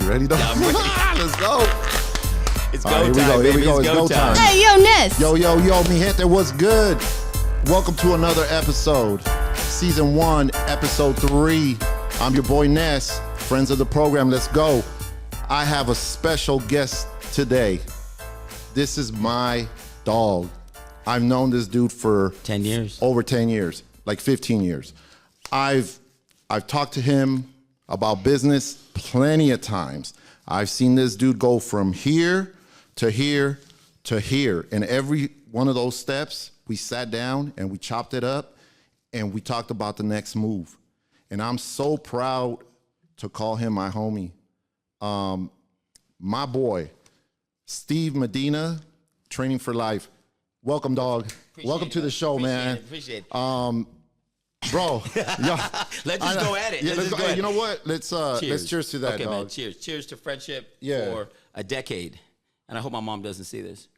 You ready, though? Yeah, I'm ready. Let's go. It's go All right, time, here we baby. go. It's It's go time. Hey, yo, Ness. Yo, mi gente, what's good? Welcome to another episode, Season 1, Episode 3. I'm your boy Ness, friends of the program. Let's go. I have a special guest today. This is my dog. I've known this dude for 10 years. Over 10 years, like 15 years. I've talked to him about business plenty of times. I've seen this dude go from here to here to here. And every one of those steps, we sat down and we chopped it up and we talked about the next move. And I'm so proud to call him my homie. My boy, Steve Medina, Training for Life. Welcome, dog. Welcome to the show, man. Appreciate it. Bro, yo, Let's just go at it. Yeah, Let's just go at it. You know what? Let's cheers to that, okay, dog. man. Cheers. Cheers to friendship Yeah. for a decade. And I hope my mom doesn't see this.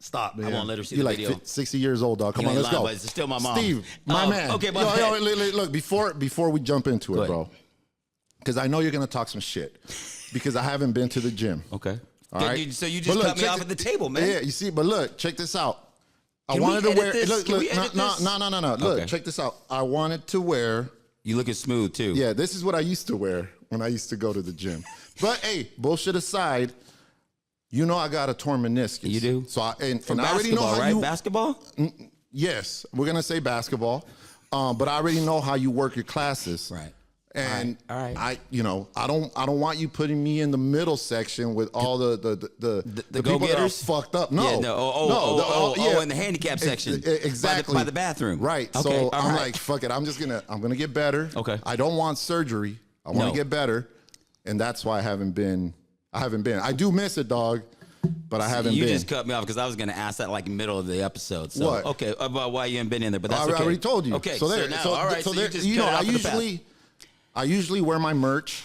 Stop, man. I won't let her see You're the like video. 60 years old, dog. Come You on, ain't let's lying, go. but it's still my mom. Steve, my man. Okay, my yo, bad. look, before we jump into Go it, ahead. bro, because I know you're going to talk some shit because I haven't been to the gym. Okay. All right? So you But just look, cut me check off at the table, man. Yeah, you see, but look, check this out. I Can we wanted to edit wear. this? Look, Can we edit no. this? Look, Okay. check this out. I wanted to wear. You looking smooth, too. Yeah, this is what I used to wear when I used to go to the gym. But hey, bullshit aside, you know I got a torn meniscus. You do? So From I already know basketball, how right? you. Basketball? Yes, we're gonna say basketball, but I already know how you work your classes. Right. And All right. I don't want you putting me in the middle section with all the people that are go-getters? fucked up. No, Yeah, no. yeah. In the handicap section. Exactly. By the bathroom. Right. Okay, So all I'm right. like, fuck it. I'm gonna get better. Okay. I don't want surgery. I want to No. get better, and that's why I haven't been. I do miss it, dog, but I haven't You been. just cut me off because I was going to ask that like middle of the episode. So, What? Okay, about why you haven't been in there, but that's I okay. already told you. Okay, So there. now, So, all right, so so there. you just You know, cut it I off at the path. I usually wear my merch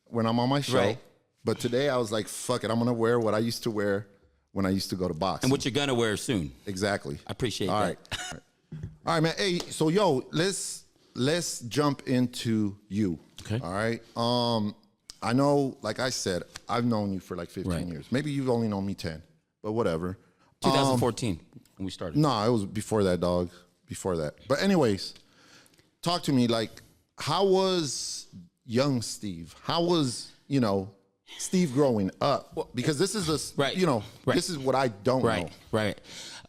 when I'm on my show. Right. But today I was like, fuck it. I'm gonna wear what I used to wear when I used to go to boxing. And what you're going to wear soon. Exactly. I appreciate All that. right. All right, man. Hey, so yo, let's jump into you. Okay. All right. I know, like I said, I've known you for like 15 Right. years. Maybe you've only known me 10, but whatever. 2014 when we started. No, it was before that, dog. Before that. But anyways, talk to me. Like, how was young Steve? How was, Steve growing up? Because this is Right. this is what I don't know. Right.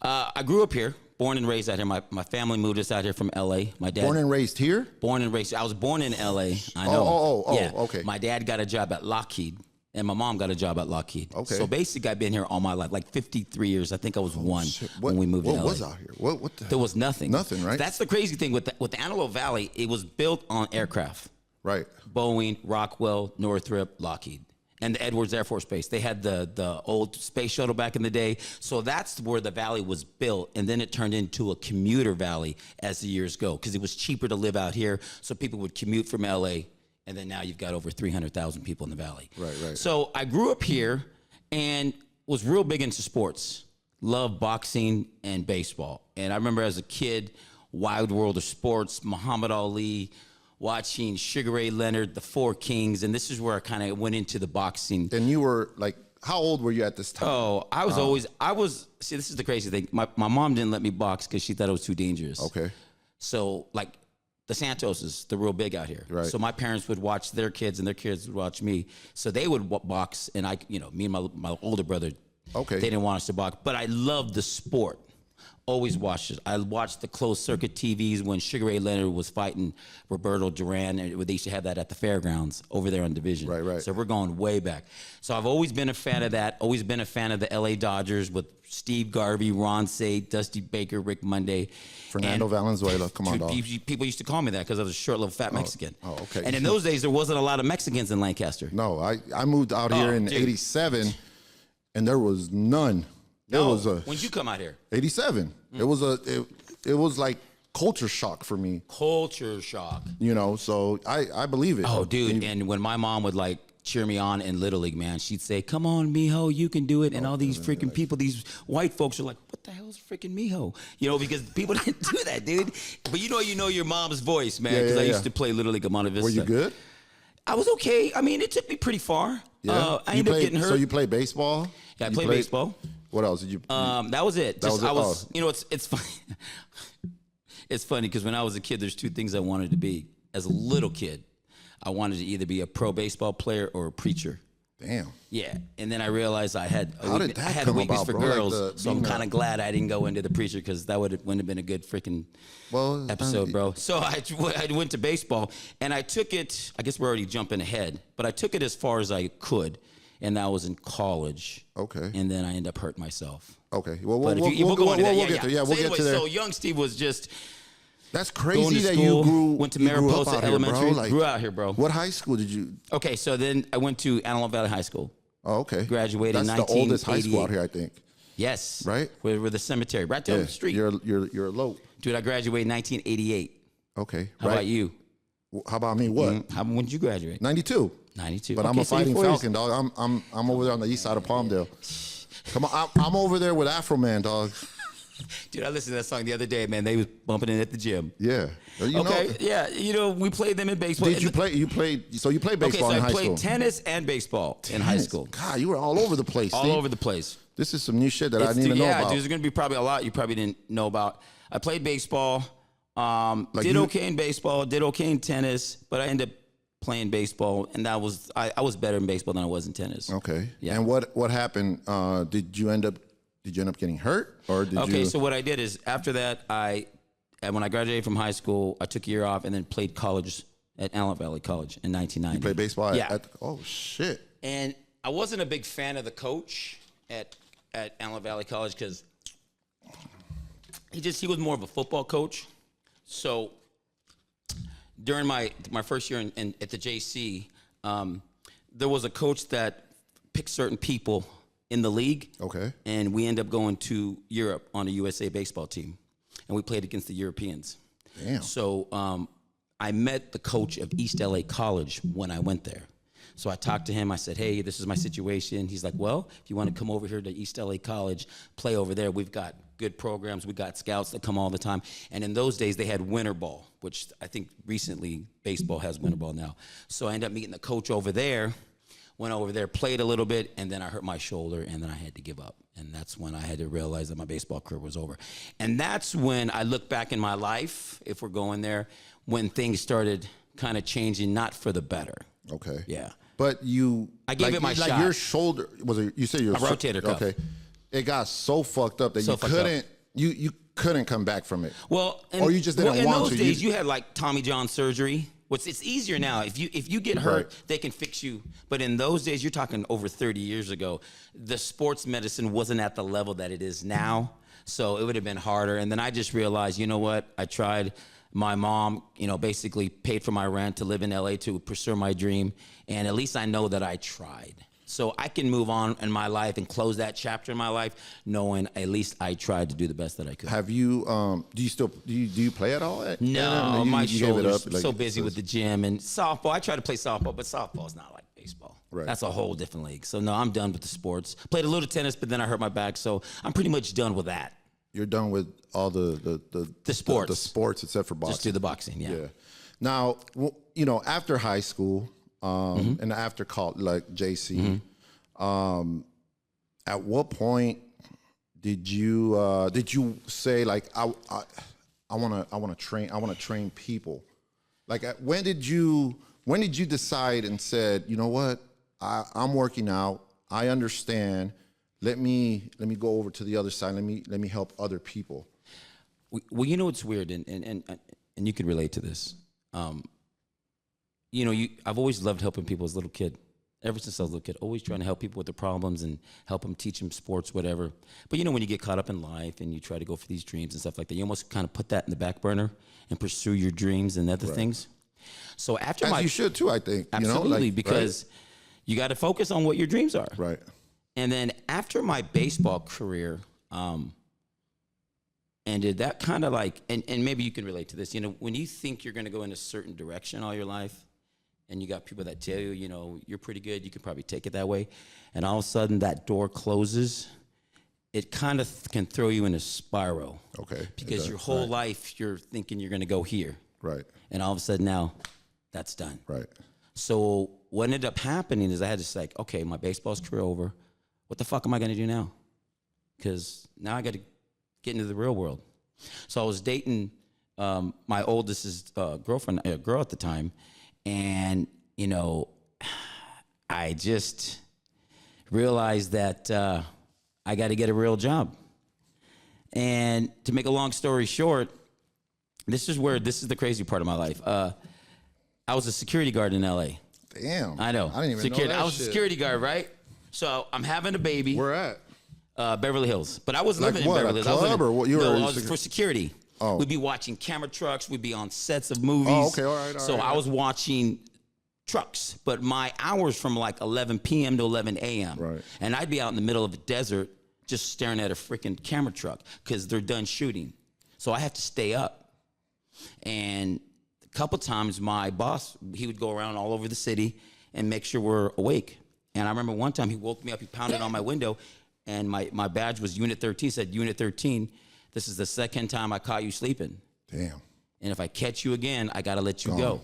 I grew up here, born and raised out here. My family moved us out here from L.A. My dad Born and raised here? Born and raised. I was born in L.A. I know. Oh, Yeah. okay. My dad got a job at Lockheed, and my mom got a job at Lockheed. Okay. So basically, I've been here all my life, like 53 years. I think I was one What, when we moved what to L.A. was out here? What the There was nothing. Nothing, right? That's the crazy thing with the Antelope Valley. It was built on aircraft. Right. Boeing, Rockwell, Northrop, Lockheed, and the Edwards Air Force Base. They had the old space shuttle back in the day. So that's where the valley was built. And then it turned into a commuter valley as the years go because it was cheaper to live out here. So people would commute from LA. And then now you've got over 300,000 people in the valley. Right. So I grew up here and was real big into sports. Loved boxing and baseball. And I remember as a kid, Wide World of Sports, Muhammad Ali, watching Sugar Ray Leonard, the Four Kings, and this is where I kind of went into the boxing. And you were like, how old were you at this time? Oh, see, this is the crazy thing. My mom didn't let me box because she thought it was too dangerous. Okay. So, like, the Santoses, they're real big out here. Right. So my parents would watch their kids, and their kids would watch me. So they would box, and me and my older brother, Okay. they didn't want us to box. But I loved the sport. Always watched it. I watched the closed circuit TVs when Sugar Ray Leonard was fighting Roberto Duran. And they used to have that at the fairgrounds over there on Division. Right. So we're going way back. So I've always been a fan of that. Always been a fan of the LA Dodgers with Steve Garvey, Ron Cey, Dusty Baker, Rick Monday. Fernando Valenzuela. Come on, dog. People used to call me that because I was a short little fat Mexican. Oh, okay. And in those days, there wasn't a lot of Mexicans in Lancaster. No, I moved out here in dude. 87, and there was none. There was a When'd you come out here? 87. It was like culture shock for me, Culture shock. So I believe it. Oh, dude. And when my mom would like cheer me on in Little League, man, she'd say, "Come on, mijo, you can do it." And all these freaking people, these white folks are like, "What the hell is freaking mijo?" Because people didn't do that, dude. But you know your mom's voice, man, because I used to play Little League at Monte Vista. Were you good? I was okay. I mean, it took me pretty far. Yeah. I ended up getting hurt. So you played baseball? Yeah, I played baseball. What else did you? That was it. That was it? I was, you know, it's funny. It's funny because when I was a kid, there's two things I wanted to be. As a little kid, I wanted to either be a pro baseball player or a preacher. Damn. Yeah, and then I realized I had How did that I had come a weakness about, for bro? Like girls, so I'm kind of glad I didn't go into the preacher because that wouldn't have been a good freaking episode, bro. So I went to baseball, and I took it. I guess we're already jumping ahead, but I took it as far as I could, and that was in college. Okay. And then I ended up hurting myself. Okay. Well, But we'll go into that. we'll get there. Yeah, So we'll get anyway, to there. So young Steve was just That's going crazy to that school, you grew. went to you grew up Mariposa out here, bro. Elementary, Like, grew out here, bro. What high school did you? Okay, so then I went to Antelope Valley High School. Oh, okay. Graduated in That's the oldest high school 1988. out here, I think. Yes. Right? We're the cemetery, right down Yeah. the street. You're a low. Dude, I graduated in 1988. Okay. How about you? How about me? What? When did you graduate? 92. 92. But I'm Okay, a so you're fighting 4 years. Falcon, dog. I'm over there on the east side of Palmdale. Come on, I'm over there with Afro Man, dog. Dude, I listened to that song the other day, man. They was bumping it at the gym. Yeah. You Okay, know, yeah. You know, we played them in baseball. did you play? You played Okay, baseball so in I high played school. tennis and baseball in high school. God, you were all over the place. All Steve. over the place. This is some new shit that I didn't even know yeah, about. dude, there's going to be probably a lot you probably didn't know about. I played baseball, did you- okay in baseball, did okay in tennis, but I ended up playing baseball, and I was better in baseball than I was in tennis. Okay. Yeah. And what happened? Did you end up getting hurt, or did you? Okay, so what I did is after that, when I graduated from high school, I took a year off and then played college at Antelope Valley College in 1990. You played baseball? Yeah. Oh shit. And I wasn't a big fan of the coach at Antelope Valley College because he was more of a football coach. So during my first year at the JC, there was a coach that picked certain people in the league. Okay. And we ended up going to Europe on a USA baseball team, and we played against the Europeans. Damn. So I met the coach of East LA College when I went there. So I talked to him. I said, hey, this is my situation. He's like, well, if you want to come over here to East LA College, play over there. We've got good programs. We got scouts that come all the time. And in those days, they had winter ball, which I think recently baseball has winter ball now. So I ended up meeting the coach over there, went over there, played a little bit, and then I hurt my shoulder, and then I had to give up. And that's when I had to realize that my baseball career was over. And that's when I look back in my life, if we're going there, when things started kind of changing, not for the better. Okay. Yeah. But I gave it my shot. Your shoulder was it? You said your rotator cuff. Okay. It got so fucked up that So you fucked up. couldn't. You couldn't come back from it. Well, Or you just didn't in want those to. days, you had like Tommy John surgery. It's easier now. If you get hurt, Right. they can fix you. But in those days, you're talking over 30 years ago, the sports medicine wasn't at the level that it is now. So it would have been harder. And then I just realized, you know what? I tried. My mom, basically paid for my rent to live in LA to pursue my dream. And at least I know that I tried. So I can move on in my life and close that chapter in my life, knowing at least I tried to do the best that I could. Have you? Do you still? Do you play at all? No, my you gave it shoulder's up, like, so busy with the gym and softball. I try to play softball, but softball's not like baseball. Right. That's a whole different league. So no, I'm done with the sports. Played a little tennis, but then I hurt my back, so I'm pretty much done with that. You're done with all the sports. the sports except for boxing. Just do the boxing, yeah. Yeah. Now, after high school, and after college, like JC, at what point did you say like I want to train people? Like when did you decide and said, you know what, I'm working out, I understand. Let me go over to the other side. Let me help other people. Well, it's weird, and you can relate to this. I've always loved helping people as a little kid. Ever since I was a little kid, always trying to help people with their problems and help them, teach them sports, whatever. But when you get caught up in life and you try to go for these dreams and stuff like that, you almost kind of put that in the back burner and pursue your dreams and other things. So after As you should too, I think. Absolutely, because you got to focus on what your dreams are. Right. And then after my baseball career ended, that kind of like, and maybe you can relate to this, when you think you're going to go in a certain direction all your life, and you got people that tell you, you're pretty good, you can probably take it that way, and all of a sudden that door closes, it kind of can throw you in a spiral. Okay. Because your whole life you're thinking you're going to go here. Right. And all of a sudden now, that's done. Right. So what ended up happening is I had to say, okay, my baseball's career over. What the fuck am I going to do now? Because now I got to get into the real world. So I was dating my oldest girlfriend, a girl at the time, and you know, I just realized that I got to get a real job. And to make a long story short, this is the crazy part of my life. I was a security guard in LA. Damn. I know. I didn't even know that I was shit. a security guard, right? So I'm having a baby. Where at? Beverly Hills. But I wasn't Like living what, in Beverly a Hills. club or what? You were I was for security. Oh. We'd be watching camera trucks. We'd be on sets of movies. Oh, okay, all right, So I was watching trucks, but my hours from like 11 p.m. to 11 a.m. Right. And I'd be out in the middle of the desert just staring at a freaking camera truck because they're done shooting. So I have to stay up. And a couple times my boss, he would go around all over the city and make sure we're awake. And I remember one time he woke me up, he pounded on my window, and my badge was Unit 13, said, Unit 13, this is the second time I caught you sleeping. Damn. And if I catch you again, I got to let you Gone. go.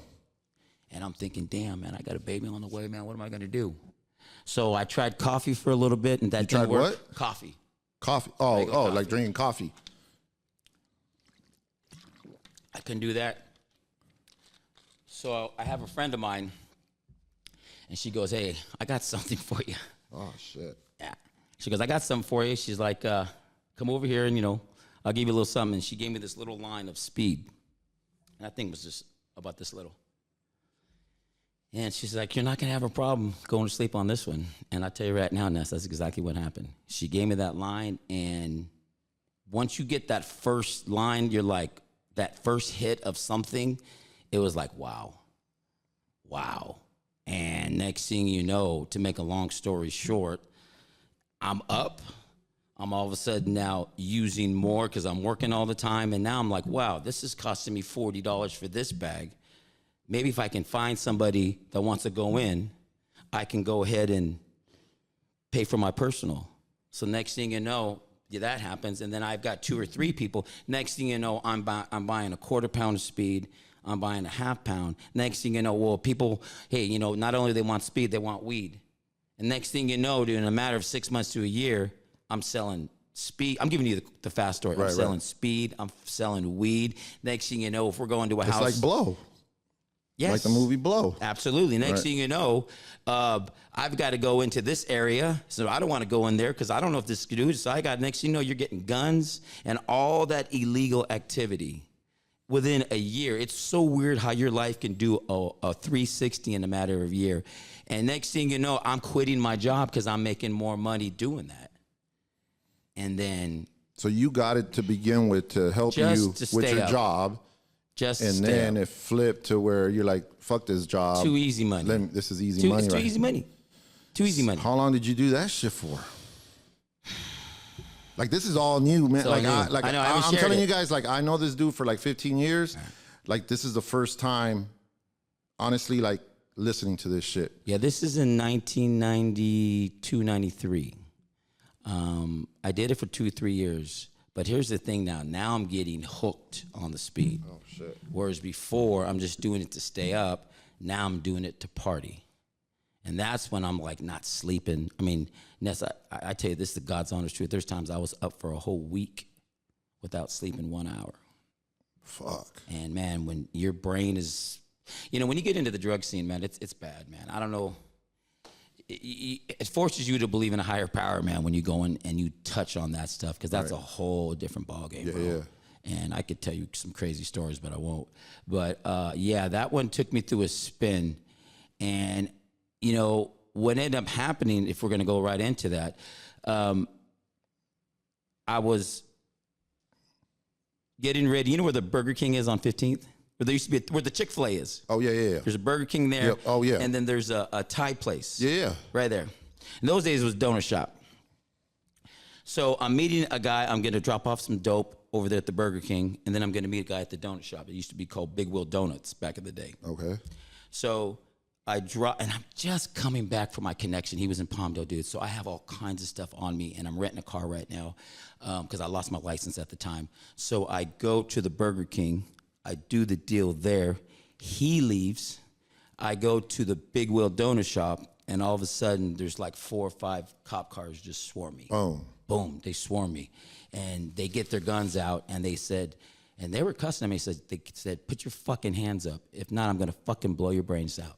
And I'm thinking, damn, man, I got a baby on the way, man. What am I going to do? So I tried coffee for a little bit, and that You didn't tried work. what? Coffee. Coffee. Regular coffee. Like drinking coffee. I couldn't do that. So I have a friend of mine, and she goes, hey, I got something for you. Oh, shit. Yeah. She goes, I got something for you. She's like, come over here and, I'll give you a little something. And she gave me this little line of speed. And that thing was just about this little. And she's like, you're not going to have a problem going to sleep on this one. And I tell you right now, Ness, that's exactly what happened. She gave me that line, and once you get that first line, you're like, that first hit of something, it was like, wow. And next thing you know, to make a long story short, I'm up. I'm all of a sudden now using more because I'm working all the time. And now I'm like, wow, this is costing me $40 for this bag. Maybe if I can find somebody that wants to go in, I can go ahead and pay for my personal. So next thing you know, that happens. And then I've got 2 or 3 people. Next thing you know, I'm buying a quarter pound of speed. I'm buying a half pound. Next thing you know, well, people, hey, not only they want speed, they want weed. And next thing you know, dude, in a matter of 6 months to a year, I'm selling speed. I'm giving you the fast story. I'm selling speed. I'm selling weed. Next thing you know, if we're going to a house. It's like Blow. Yes. Like the movie Blow. Absolutely. Next thing you know, I've got to go into this area. So I don't want to go in there because I don't know if this is good. So next thing you know, you're getting guns and all that illegal activity within a year. It's so weird how your life can do a 360 in a matter of a year. And next thing you know, I'm quitting my job because I'm making more money doing that. And then. So you got it to begin with to help you with your job. And then it flipped to where you're like, fuck this job. Too easy money. This is easy money, right? Too easy money. Too easy money. How long did you do that shit for? Like, this is all new, man. I know. I'm telling you guys, like, I know this dude for like 15 years. Like, this is the first time, honestly, like, listening to this shit. Yeah, this is in 1992, 93. I did it for 2 or 3 years. But here's the thing now. Now I'm getting hooked on the speed. Oh, shit. Whereas before, I'm just doing it to stay up. Now I'm doing it to party. And that's when I'm like not sleeping. I mean, Ness, I tell you, this is the God's honest truth. There's times I was up for a whole week without sleeping 1 hour. Fuck. And man, when your brain is, when you get into the drug scene, man, it's bad, man. I don't know. It forces you to believe in a higher power, man, when you go in and you touch on that stuff, because that's a whole different ballgame, bro. Yeah. And I could tell you some crazy stories, but I won't. But yeah, that one took me through a spin. And, what ended up happening, if we're going to go right into that, I was getting ready. You know where the Burger King is on 15th? Where there used to be, where the Chick-fil-A is. Oh, yeah. There's a Burger King there. Yep. Oh, yeah. And then there's a Thai place. Yeah. Right there. In those days, it was donut shop. So I'm meeting a guy. I'm going to drop off some dope over there at the Burger King, and then I'm going to meet a guy at the donut shop. It used to be called Big Will Donuts back in the day. Okay. So I drop, and I'm just coming back from my connection. He was in Palmdale, dude. So I have all kinds of stuff on me, and I'm renting a car right now because I lost my license at the time. So I go to the Burger King. I do the deal there. He leaves. I go to the Big Wheel donut shop, and all of a sudden, there's like 4 or 5 cop cars just swarm me. Oh. Boom, they swarm me. And they get their guns out, and they said, and they were cussing at me. They said, put your fucking hands up. If not, I'm going to fucking blow your brains out.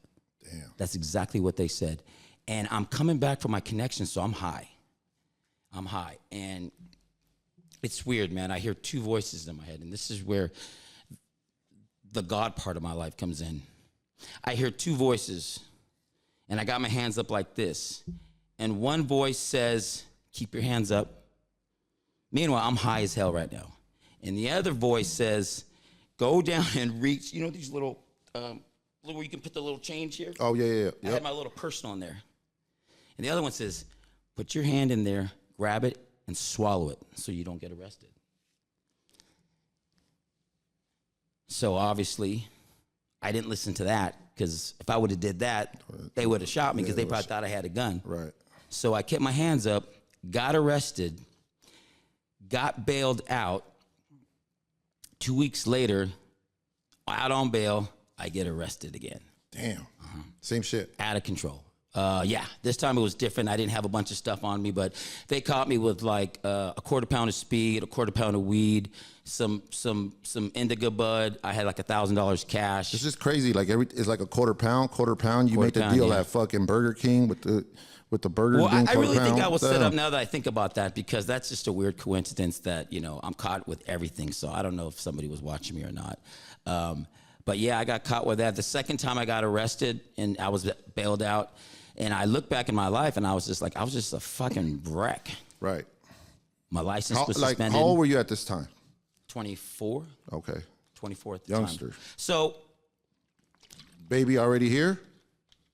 Damn. That's exactly what they said. And I'm coming back from my connection, so I'm high. And it's weird, man. I hear 2 voices in my head, and this is where the God part of my life comes in. I hear 2 voices, and I got my hands up like this. And one voice says, keep your hands up. Meanwhile, I'm high as hell right now. And the other voice says, go down and reach, you know these little where you can put the little change here? Oh, yeah. I Yep. had my little personal in there. And the other one says, put your hand in there, grab it, and swallow it so you don't get arrested. So obviously, I didn't listen to that, because if I would have did that, they would have shot me, because they probably thought I had a gun. Right. So I kept my hands up, got arrested, got bailed out. 2 weeks later, out on bail, I get arrested again. Damn. Same shit. Out of control. Yeah, this time it was different. I didn't have a bunch of stuff on me, but they caught me with like a quarter pound of speed, a quarter pound of weed, some indica bud. I had like $1,000 cash. It's just crazy. Like it's like a quarter pound. You make the pound, deal yeah. at fucking Burger King with the burgers Well, being I quarter really think pound. I was set Damn. up now that I think about that, because that's just a weird coincidence that, you know, I'm caught with everything. So I don't know if somebody was watching me or not. But yeah, I got caught with that. The second time I got arrested and I was bailed out, and I look back in my life and I was just like, I was just a fucking wreck. Right. My license was suspended. How old were you at this time? 24. Okay. 24 at the Youngster. time. So Baby already here?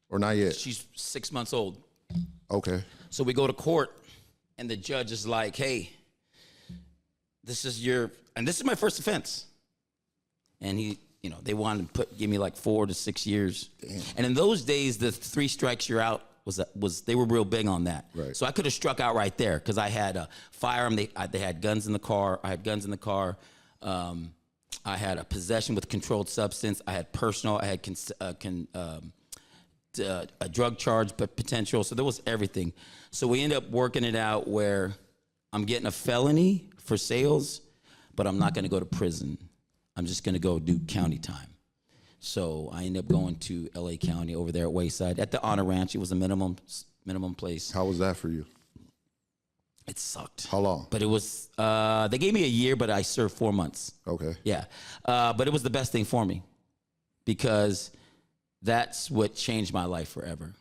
Or not yet? she's 6 months old. Okay. So we go to court, and the judge is like, hey, this is my first offense. And he, you know, they wanted to give me like 4 to 6 years. Damn. And in those days, the 3 strikes you're out was they were real big on that. Right. So I could have struck out right there, because I had a firearm. They had guns in the car. I had guns in the car. I had a possession with controlled substance. I had personal. I had a drug charge, but potential. So there was everything. So we end up working it out where I'm getting a felony for sales, but I'm not going to go to prison. I'm just going to go do county time. So I ended up going to LA County over there at Wayside at the Honor Ranch. It was a minimum place. How was that for you? It sucked. How long? But it was, they gave me a year, but I served 4 months. Okay. Yeah. But it was the best thing for me, because that's what changed my life forever.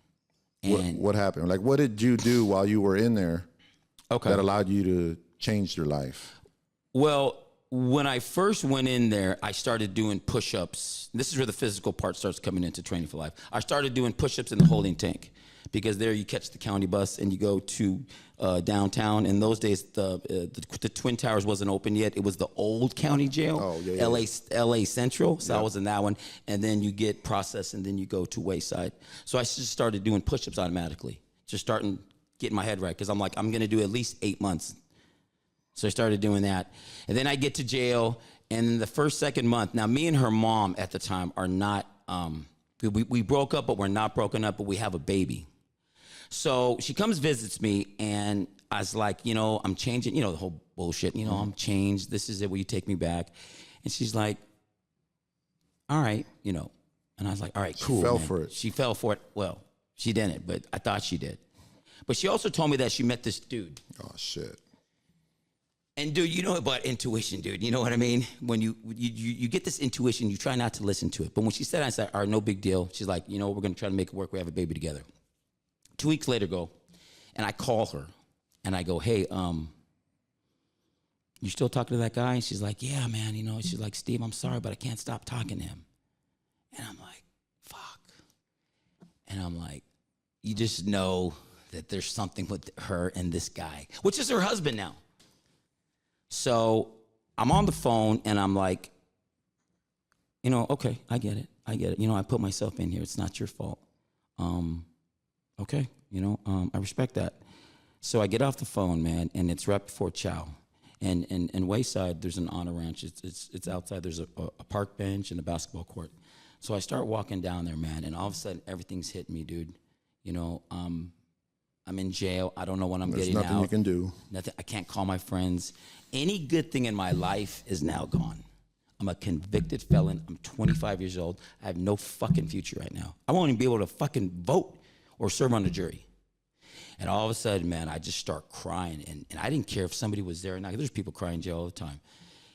And What happened? Like, what did you do while you were in there that allowed you to change your life? Well, when I first went in there, I started doing push-ups. This is where the physical part starts coming into Training for Life. I started doing push-ups in the holding tank, because there you catch the county bus and you go to downtown. In those days, the Twin Towers wasn't open yet. It was the old county jail, Oh, yeah. LA Central. So I was in that one. And then you get processed, and then you go to Wayside. So I just started doing push-ups automatically, just starting getting my head right, because I'm like, I'm going to do at least 8 months. So I started doing that. And then I get to jail, and in the second month, now me and her mom at the time are not, we broke up, but we're not broken up, but we have a baby. So she comes, visits me, and I was like, you know, I'm changing, you know, the whole bullshit, you know, I'm changed. This is it. Will you take me back? And she's like, all right, you know. And I was like, all right, cool. She fell man. for it. She fell for it. Well, she didn't, but I thought she did. But she also told me that she met this dude. Oh, shit. And dude, you know about intuition, dude. You know what I mean? When you get this intuition, you try not to listen to it. But when she said, I said, all right, no big deal. She's like, you know, we're going to try to make it work. We have a baby together. 2 weeks later, and I call her, and I go, hey, you still talking to that guy? And she's like, yeah, man. You know, she's like, Steve, I'm sorry, but I can't stop talking to him. And I'm like, fuck. And I'm like, you just know that there's something with her and this guy, which is her husband now. So I'm on the phone, and I'm like, you know, okay, I get it. You know, I put myself in here. It's not your fault. Okay, you know, I respect that. So I get off the phone, man, and it's right before chow. And in Wayside, there's an Honor Ranch. It's outside. There's a park bench and a basketball court. So I start walking down there, man, and all of a sudden everything's hitting me, dude. You know, I'm in jail. I don't know when I'm There's getting out. nothing you can do. Nothing. I can't call my friends. Any good thing in my life is now gone. I'm a convicted felon. I'm 25 years old. I have no fucking future right now. I won't even be able to fucking vote or serve on the jury. And all of a sudden, man, I just start crying. And I didn't care if somebody was there or not. There's people crying in jail all the time.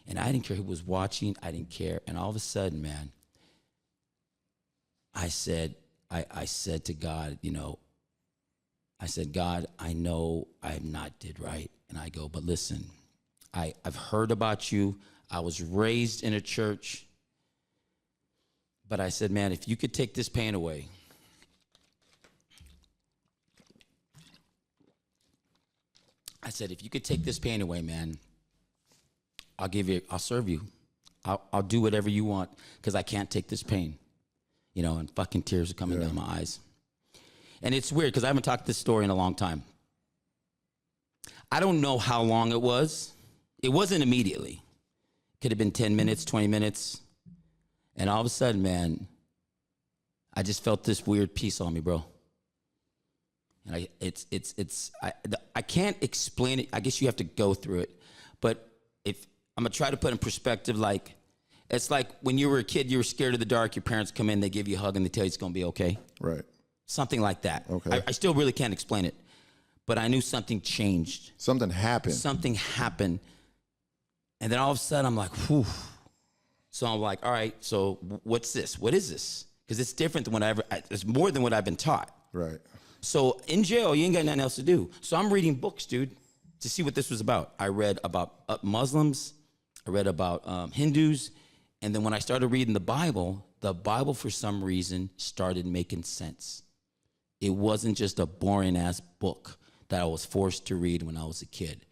And I didn't care who was watching. I didn't care. And all of a sudden, man, I said to God, you know, I said, God, I know I have not did right. And I go, but listen, I've heard about you. I was raised in a church. But I said, man, if you could take this pain away, I said, if you could take this pain away, man, I'll serve you. I'll do whatever you want because I can't take this pain. You know, and fucking tears are coming down my eyes. And it's weird because I haven't talked this story in a long time. I don't know how long it was. It wasn't immediately. Could have been 10 minutes, 20 minutes. And all of a sudden, man, I just felt this weird peace on me, bro. And I can't explain it. I guess you have to go through it. But if I'm going to try to put in perspective, like, it's like when you were a kid, you were scared of the dark. Your parents come in, they give you a hug, and they tell you it's going to be okay. Right. Something like that. Okay. I still really can't explain it. But I knew something changed. Something happened. Something happened. And then all of a sudden, I'm like, whew. So I'm like, all right, so what's this? What is this? Because it's different than it's more than what I've been taught. Right. So in jail, you ain't got nothing else to do. So I'm reading books, dude, to see what this was about. I read about Muslims. I read about Hindus. And then when I started reading the Bible for some reason started making sense. It wasn't just a boring-ass book that I was forced to read when I was a kid.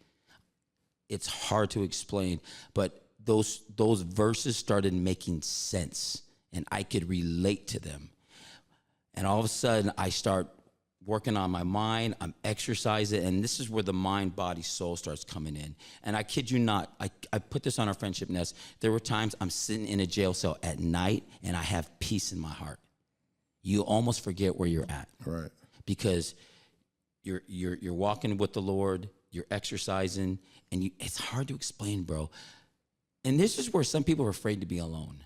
It's hard to explain, but those verses started making sense, and I could relate to them. And all of a sudden, I start working on my mind, I'm exercising, and this is where the mind, body, soul starts coming in. And I kid you not, I put this on our friendship nest. There were times I'm sitting in a jail cell at night, and I have peace in my heart. You almost forget where you're at. Right. Because you're walking with the Lord, you're exercising, and it's hard to explain, bro. And this is where some people are afraid to be alone.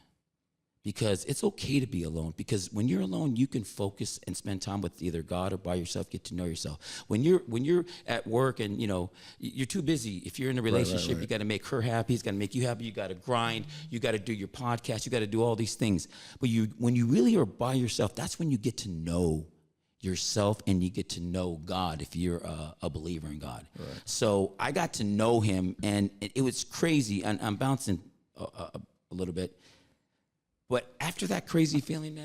Because it's okay to be alone. Because when you're alone, you can focus and spend time with either God or by yourself, get to know yourself. When you're at work and you're too busy. If you're in a relationship, you got to make her happy. He's got to make you happy. You got to grind. You got to do your podcast. You got to do all these things. But when you really are by yourself, that's when you get to know yourself and you get to know God if you're a believer in God. Right. So I got to know him, and it was crazy. And I'm bouncing a little bit. But after that crazy feeling,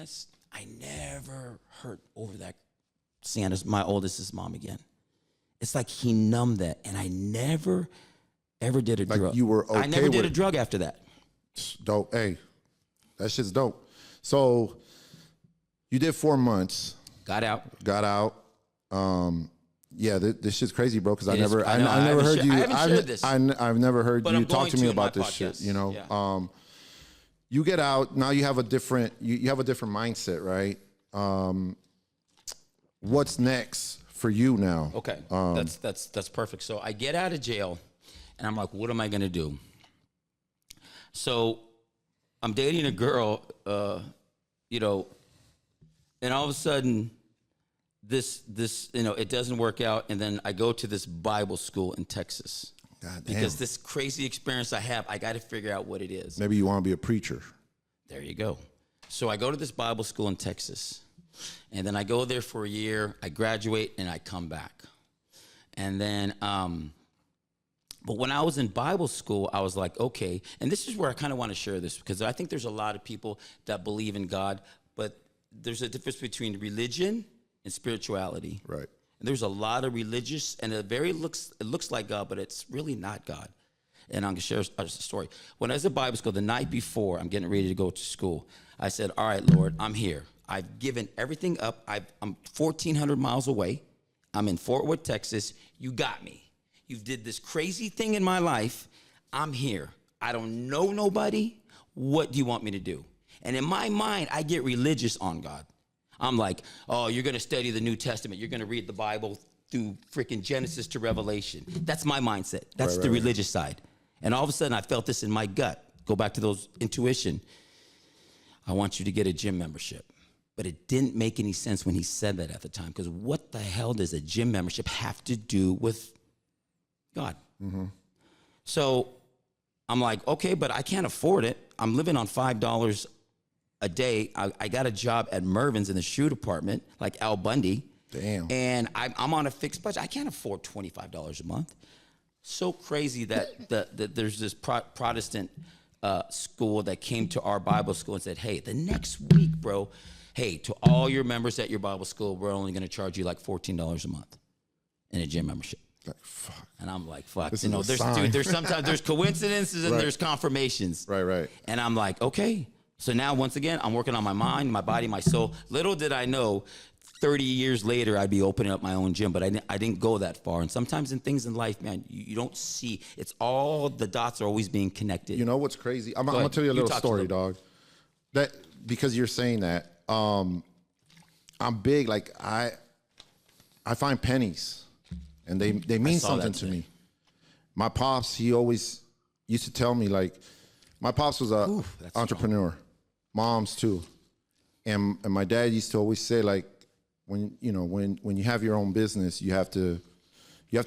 I never hurt over that, seeing my oldest's mom again. It's like he numbed that, and I never, ever did a drug. You were okay. I never did a drug after that. Dope. Hey, that shit's dope. So you did 4 months. Got out. Yeah, this shit's crazy, bro. Because I never heard heard you. I haven't shared this. I've never heard But you I'm talk to me about this podcast. shit. You know. Yeah. You get out now. You have a different. You have a different mindset, right? What's next for you now? Okay, that's perfect. So I get out of jail, and I'm like, what am I gonna do? So I'm dating a girl, and all of a sudden, this it doesn't work out, and then I go to this Bible school in Texas. God damn. Because this crazy experience I have, I got to figure out what it is. Maybe you want to be a preacher. There you go. So I go to this Bible school in Texas, and then I go there for a year. I graduate, and I come back. And then, but when I was in Bible school, I was like, okay, and this is where I kind of want to share this, because I think there's a lot of people that believe in God, but there's a difference between religion and spirituality. Right. And there's a lot of religious, and it looks like God, but it's really not God. And I'm going to share a story. When I was at Bible school, the night before I'm getting ready to go to school, I said, all right, Lord, I'm here. I've given everything up. I'm 1,400 miles away. I'm in Fort Worth, Texas. You got me. You did this crazy thing in my life. I'm here. I don't know nobody. What do you want me to do? And in my mind, I get religious on God. I'm like, oh, you're going to study the New Testament. You're going to read the Bible through freaking Genesis to Revelation. That's my mindset. That's the religious side. And all of a sudden, I felt this in my gut. Go back to those intuition. I want you to get a gym membership. But it didn't make any sense when he said that at the time, because what the hell does a gym membership have to do with God? Mm-hmm. So I'm like, okay, but I can't afford it. I'm living on $5 a day. I got a job at Mervyn's in the shoe department, like Al Bundy. Damn. And I'm on a fixed budget. I can't afford $25 a month. So crazy that there's this Protestant school that came to our Bible school and said, hey, the next week, bro, hey, to all your members at your Bible school, we're only going to charge you like $14 a month in a gym membership. Like, fuck. And I'm like, fuck. This you know, there's sometimes there's coincidences and there's confirmations. Right. And I'm like, okay. So now, once again, I'm working on my mind, my body, my soul. Little did I know, 30 years later, I'd be opening up my own gym, but I didn't go that far. And sometimes in things in life, man, you don't see. It's all the dots are always being connected. You know what's crazy? I'm going to tell you a little story, dog. That because you're saying that, I'm big. Like I find pennies, and they mean something to me. My pops, he always used to tell me, like, my pops was a entrepreneur, mom's too, and my dad used to always say, like, when you have your own business, you have to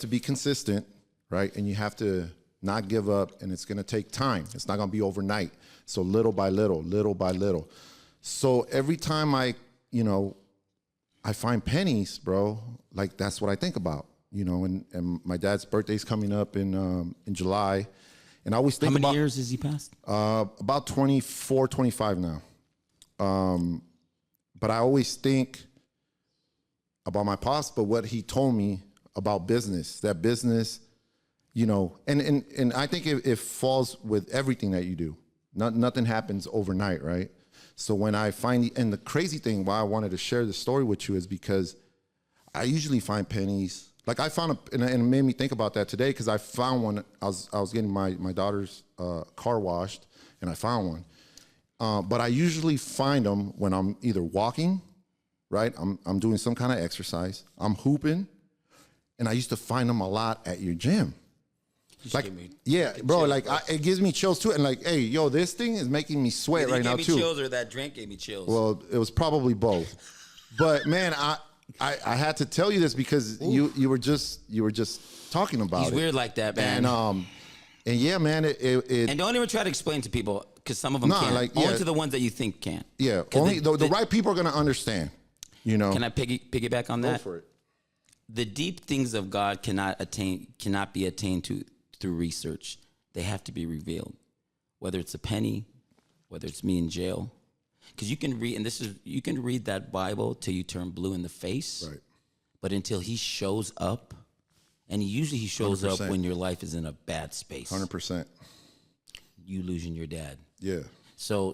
be consistent, right? And you have to not give up, and it's going to take time. It's not going to be overnight. So little by little, little by little. So every time I find pennies, bro, like that's what I think about, and my dad's birthday's coming up in July. And I always think about— How many years has he passed? About 24, 25 now. But I always think about my pops, but what he told me about business, that business, and I think it falls with everything that you do. Nothing happens overnight, right? So when I find, and the crazy thing why I wanted to share this story with you is because I usually find pennies. Like I found and it made me think about that today, because I found one. I was getting my daughter's car washed, and I found one. But I usually find them when I'm either walking, right? I'm doing some kind of exercise. I'm hooping, and I used to find them a lot at your gym. Like, yeah, bro, like it gives me chills too. And like, hey, yo, this thing is making me sweat right now too. Chills, or that drink gave me chills? Well, it was probably both. But man, I had to tell you this because you were just talking about it. He's weird like that, man. And yeah, man, it and don't even try to explain to people, because some of them can't. Like, only to the ones that you think can. Yeah, only the right people are gonna understand. Can I piggyback on that? Go for it. The deep things of God cannot be attained to through research. They have to be revealed. Whether it's a penny, whether it's me in jail. Because you can read that Bible till you turn blue in the face. Right. But until he shows up, and usually he shows 100%. up when your life is in a bad space. 100%. You losing your dad. Yeah. So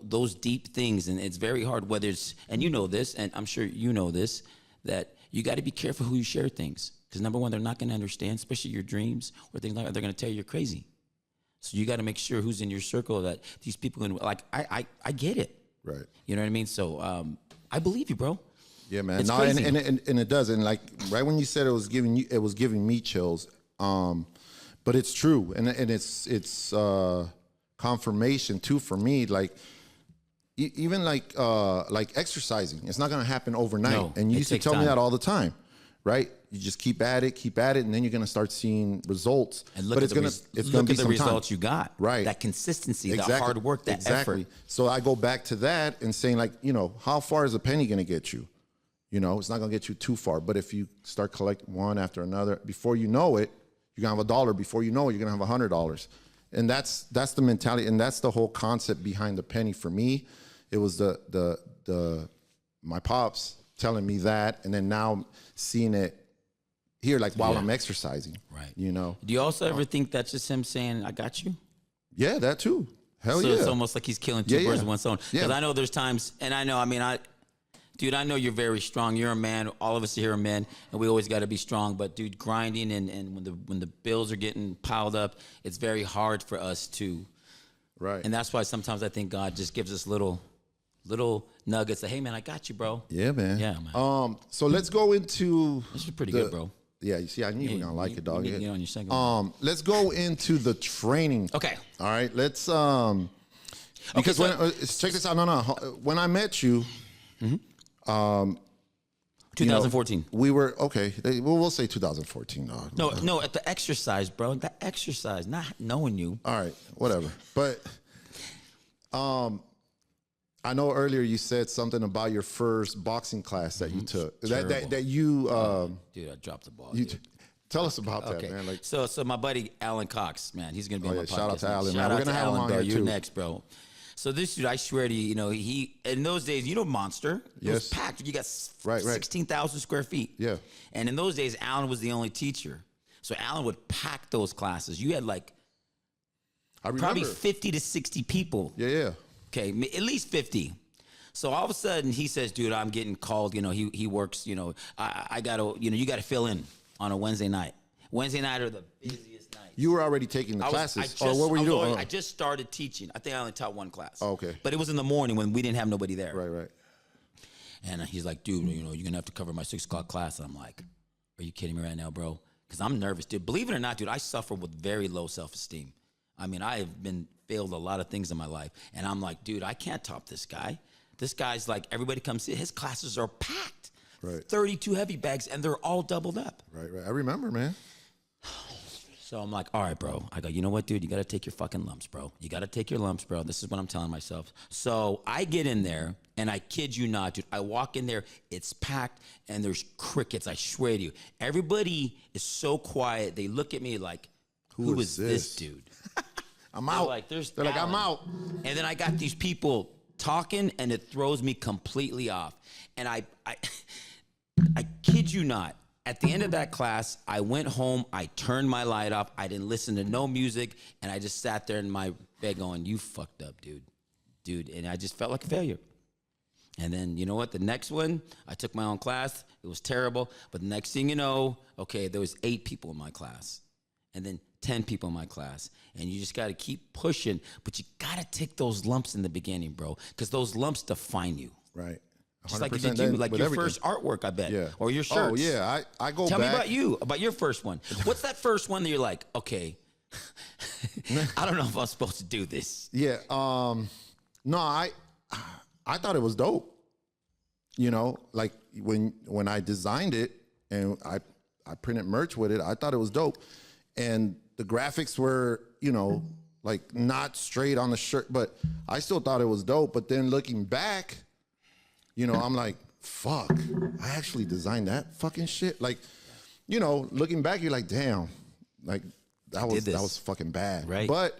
those deep things, and it's very hard, whether it's, and you know this, and I'm sure you know this, that you got to be careful who you share things. Because number one, they're not going to understand, especially your dreams or things like that. They're going to tell you you're crazy. So you got to make sure who's in your circle, that these people, like, I get it. Right. You know what I mean? So I believe you, bro. Yeah, man. It's no, crazy. and it does. And like right when you said it was giving me chills. But it's true, and it's confirmation too for me. Like even like exercising, it's not gonna happen overnight. No, and you used to tell me time. that all the time, right? You just keep at it, and then you're gonna start seeing results. And look but at it's gonna be the some results time. you got. Right. That consistency, Exactly. that hard work, that effort. So I go back to that and saying, like, how far is a penny gonna get you? It's not gonna get you too far. But if you start collecting one after another, before you know it, you're gonna have $1. Before you know it, you're gonna have $100. And that's the mentality, and that's the whole concept behind the penny for me. It was my pops telling me that, and then now seeing it here, like while I'm exercising. Right. Do you also ever think that's just him saying, I got you? Yeah, that too. Hell So yeah. it's almost like he's killing two birds with one stone. Because Yeah. I know there's times, and I know, dude, I know you're very strong. You're a man. All of us here are men, and we always got to be strong. But dude, grinding and when the bills are getting piled up, it's very hard for us to Right. And that's why sometimes I think God just gives us little nuggets of, hey man, I got you, bro. Yeah, man. Yeah, man. So let's go into. This is pretty good, bro. Yeah, you see, I knew you were gonna like it, dog. You get on your second one. Let's go into the training. Okay. All right. Let's because check this out. No. When I met you, 2014. We were okay. We'll say 2014, dog. No, at the exercise, bro. The exercise, not knowing you. All right, whatever. But I know earlier you said something about your first boxing class that you took. That you dude, I dropped the ball. tell us about that, man. Like, so my buddy Alan Cox, man, he's gonna be on my podcast. Shout out to Alan, Shout man. out We're gonna to have him Alan, on bro. here You're too. next, bro. So this dude, I swear to you, he in those days, Monster, it was packed. You got 16,000 square feet. Yeah. And in those days, Alan was the only teacher. So Alan would pack those classes. You had like probably 50 to 60 people. Yeah. Okay, at least 50. So all of a sudden he says, dude, I'm getting called. He works, I gotta, you gotta fill in on a Wednesday night. Wednesday night are the busiest nights. You were already taking the classes. What were you doing? I just started teaching. I think I only taught one class. Oh, okay. But it was in the morning when we didn't have nobody there. Right. And he's like, dude, you're going to have to cover my 6 o'clock class. And I'm like, are you kidding me right now, bro? Because I'm nervous, dude. Believe it or not, dude, I suffer with very low self-esteem. I mean, I have failed a lot of things in my life. And I'm like, dude, I can't top this guy. This guy's like, everybody comes see. His classes are packed. Right. 32 heavy bags, and they're all doubled up. Right. I remember, man. So I'm like, all right, bro. I go, you know what, dude? You got to take your fucking lumps, bro. You got to take your lumps, bro. This is what I'm telling myself. So I get in there, and I kid you not, dude. I walk in there, it's packed, and there's crickets. I swear to you. Everybody is so quiet. They look at me like, who is this dude? I'm out. They're like, I'm out. And then I got these people talking, and it throws me completely off. And I kid you not. At the end of that class, I went home, I turned my light off, I didn't listen to no music, and I just sat there in my bed going, you fucked up, dude. And I just felt like a failure. And then, you know what, the next one, I took my own class, it was terrible, but the next thing you know, okay, there was 8 people in my class, and then 10 people in my class, and you just gotta keep pushing, but you gotta take those lumps in the beginning, bro, because those lumps define you. Right. Just like it did you, like your first artwork, I bet. Yeah. Or your shirts. Oh, yeah. I go Tell back. me about you, about your first one. What's that first one that you're like, okay, I don't know if I'm supposed to do this. Yeah. No, I thought it was dope. Like when I designed it and I printed merch with it, I thought it was dope. And the graphics were, like not straight on the shirt, but I still thought it was dope. But then looking back, I'm like, fuck, I actually designed that fucking shit. Like, looking back, you're like, damn, like that was fucking bad. Right. But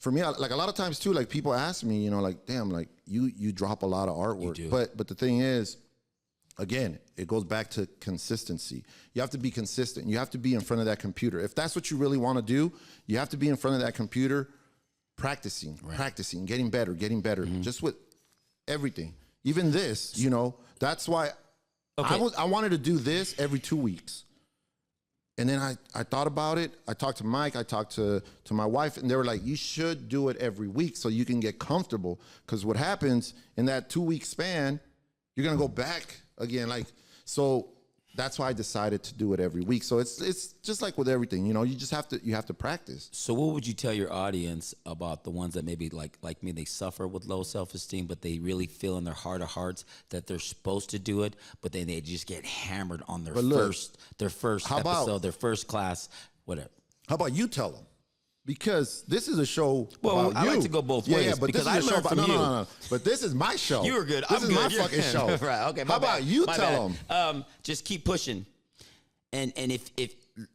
for me, like a lot of times too, like people ask me, like, damn, like you drop a lot of artwork. You do. But the thing is, again, it goes back to consistency. You have to be consistent. You have to be in front of that computer. If that's what you really want to do, you have to be in front of that computer practicing, getting better, just with everything. Even this, that's why I wanted to do this every 2 weeks. And then I thought about it. I talked to Mike, I talked to my wife, and they were like, you should do it every week so you can get comfortable. Because what happens in that 2 week span, you're gonna go back again. So that's why I decided to do it every week. So it's just like with everything, you just have to practice. So what would you tell your audience about the ones that maybe like me, they suffer with low self-esteem, but they really feel in their heart of hearts that they're supposed to do it, but then they just get hammered on their first episode, their first class, whatever. How about you tell them? Because this is a show about I you. like to go both ways, but because this is I learned from you. No. But this is my show. You were good. This I'm is good. my You're fucking good. show. Right. Okay. How about you tell them? Just keep pushing, and if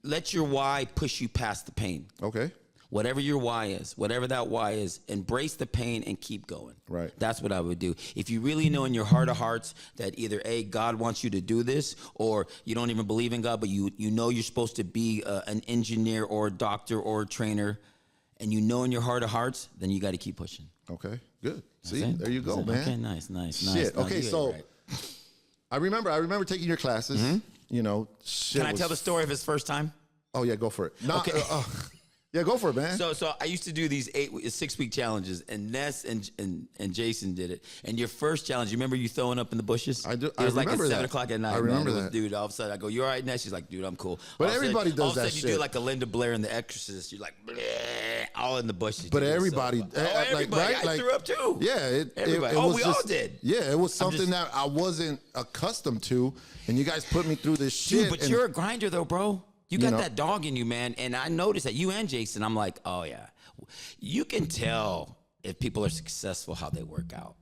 let your why push you past the pain. Okay. Whatever your why is, whatever that why is, embrace the pain and keep going. Right. That's what I would do. If you really know in your heart of hearts that either A, God wants you to do this, or you don't even believe in God, but you know you're supposed to be an engineer or a doctor or a trainer, and you know in your heart of hearts, then you got to keep pushing. Okay, good. See, there you go, man. Okay, nice. Shit. Okay, so I remember taking your classes. Can I tell the story of his first time? Oh yeah, go for it. Okay. Yeah, go for it, man. So I used to do these 6-week challenges, and Ness and Jason did it. And your first challenge, you remember you throwing up in the bushes? I do. It was I remember like at that. 7 o'clock at night. I remember man. that. Dude, all of a sudden I go, "You all right, Ness?" She's like, "Dude, I'm cool." But all everybody does all of a that sudden you shit. do like a Linda Blair in The Exorcist. You're like, bleh, all in the bushes. But dude. everybody, So, everybody. right? I threw up too. Yeah, Everybody. it was we just, all did. Yeah, it was something that I wasn't accustomed to, and you guys put me through this shit. Dude, but and, you're a grinder though, bro. You got know. that dog in you, man. And I noticed that you and Jason, I'm like, oh yeah. You can tell if people are successful how they work out.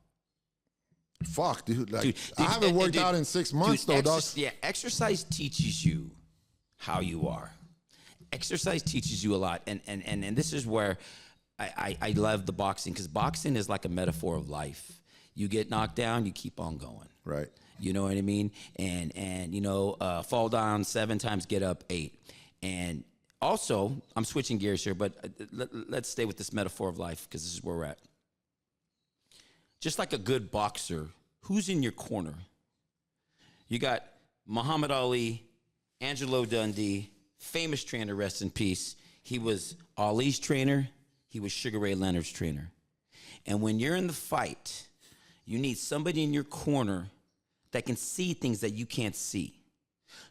fuck, dude. Like, Dude, I haven't and- worked dude, out in 6 months, dude, though, dog. Yeah, exercise teaches you how you are. Exercise teaches you a lot. And this is where I love the boxing, because boxing is like a metaphor of life. You get knocked down, you keep on going. Right. You know what I mean? And you know, fall down 7 times, get up 8. And also, I'm switching gears here, but let's stay with this metaphor of life, because this is where we're at. Just like a good boxer, who's in your corner? You got Muhammad Ali, Angelo Dundee, famous trainer, rest in peace. He was Ali's trainer. He was Sugar Ray Leonard's trainer. And when you're in the fight, you need somebody in your corner that can see things that you can't see.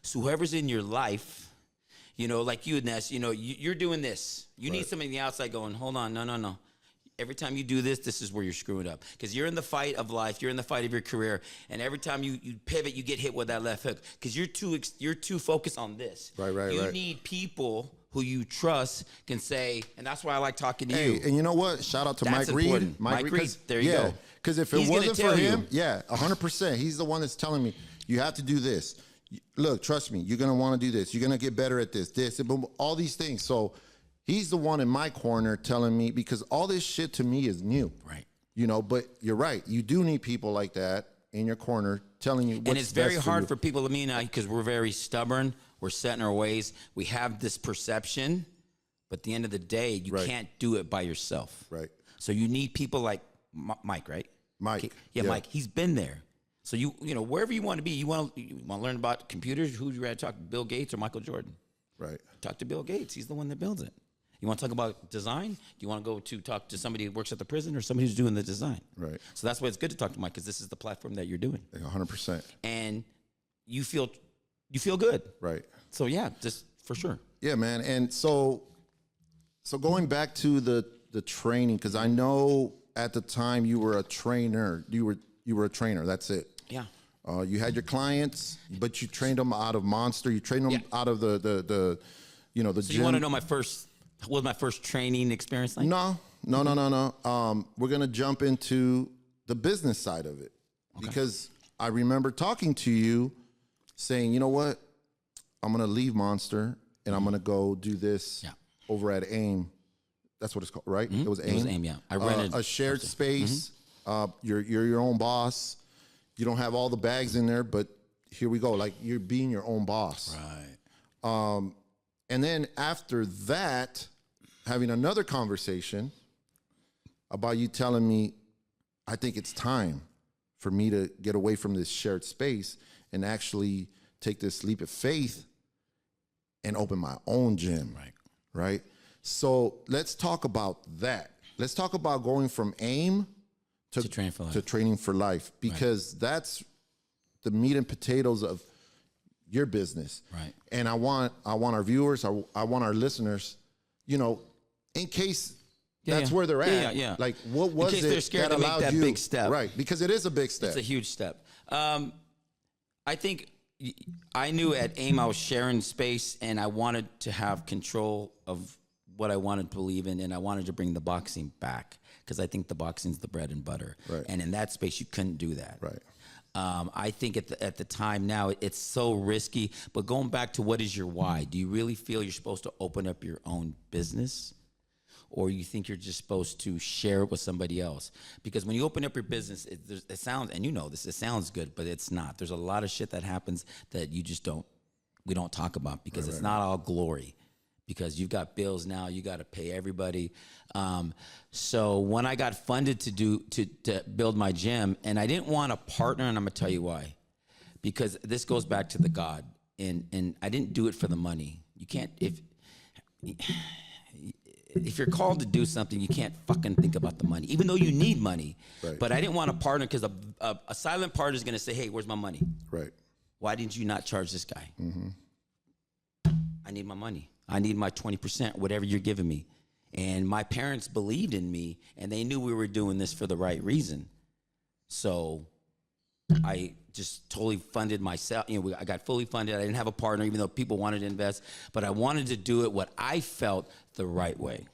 So whoever's in your life, you know, like you, Ness, you know, you're doing this. You need somebody on the outside going, hold on, no. Every time you do this, this is where you're screwing up. Because you're in the fight of life, you're in the fight of your career, and every time you pivot, you get hit with that left hook. Because you're too focused on this. Right. You need people who you trust can say, and that's why I like talking to Hey, you. and you know what? Shout out to That's Mike Reed. important. Mike Reed, there you go. Because if it He's gonna wasn't tell for you. him, 100%. He's the one that's telling me, you have to do this. Look, trust me, you're going to want to do this. You're going to get better at this, all these things. So he's the one in my corner telling me, because all this shit to me is new. Right. You know, but you're right. You do need people like that in your corner telling you what's And it's very best hard you. for people to me and I, because we're very stubborn. We're set in our ways. We have this perception, but at the end of the day, you can't do it by yourself. Right. So you need people like Mike, right? Mike. Yeah, Mike. He's been there. So you know, wherever you want to be, you want to learn about computers. Who you rather talk to, Bill Gates or Michael Jordan? Right. Talk to Bill Gates. He's the one that builds it. You want to talk about design? Do you want to go to talk to somebody who works at the prison or somebody who's doing the design? Right. So that's why it's good to talk to Mike, because this is the platform that you're doing. 100%. And you feel good. Right. So yeah, just for sure. Yeah, man. And so going back to the training, because I know at the time you were a trainer. You were a trainer. That's it. Yeah. You had your clients, but you trained them out of Monster. You trained them out of the gym. You want to know what was my first training experience like? No. We're gonna jump into the business side of it, because I remember talking to you, saying, you know what, I'm gonna leave Monster and I'm gonna go do this over at AIM. That's what it's called, right? It was AIM. It was AIM, yeah. I rented a shared space. You're your own boss. You don't have all the bags in there, but here we go. Like, you're being your own boss. Right. And then after that, having another conversation about you telling me, I think it's time for me to get away from this shared space and actually take this leap of faith and open my own gym. Right. So let's talk about that. Let's talk about going from AIM to training for life, because that's the meat and potatoes of your business. Right. And I want our viewers, I want our listeners, you know, in case that's where they're at. Yeah. Like, what was in case it they're scared that to make allowed that you? big step. Right. Because it is a big step. It's a huge step. I think I knew at AIM I was sharing space, and I wanted to have control of what I wanted to believe in, and I wanted to bring the boxing back, because I think the boxing's the bread and butter. Right. And in that space, you couldn't do that. Right. I think at the time now, it's so risky. But going back to, what is your why? Do you really feel you're supposed to open up your own business? Or you think you're just supposed to share it with somebody else? Because when you open up your business, it sounds, and you know this, it sounds good, but it's not. There's a lot of shit that happens that we don't talk about, because it's not all glory. Because you've got bills now, you got to pay everybody. So when I got funded to build my gym, and I didn't want a partner, and I'm gonna tell you why. Because this goes back to the God, and I didn't do it for the money. You can't, if you're called to do something, you can't fucking think about the money, even though you need money. Right. But I didn't want a partner because a silent partner is going to say, hey, where's my money? Right. Why didn't you not charge this guy? Mm-hmm. I need my money. I need my 20%, whatever you're giving me. And my parents believed in me, and they knew we were doing this for the right reason. So I just totally funded myself. You know, I got fully funded. I didn't have a partner, even though people wanted to invest. But I wanted to do it what I felt the right way.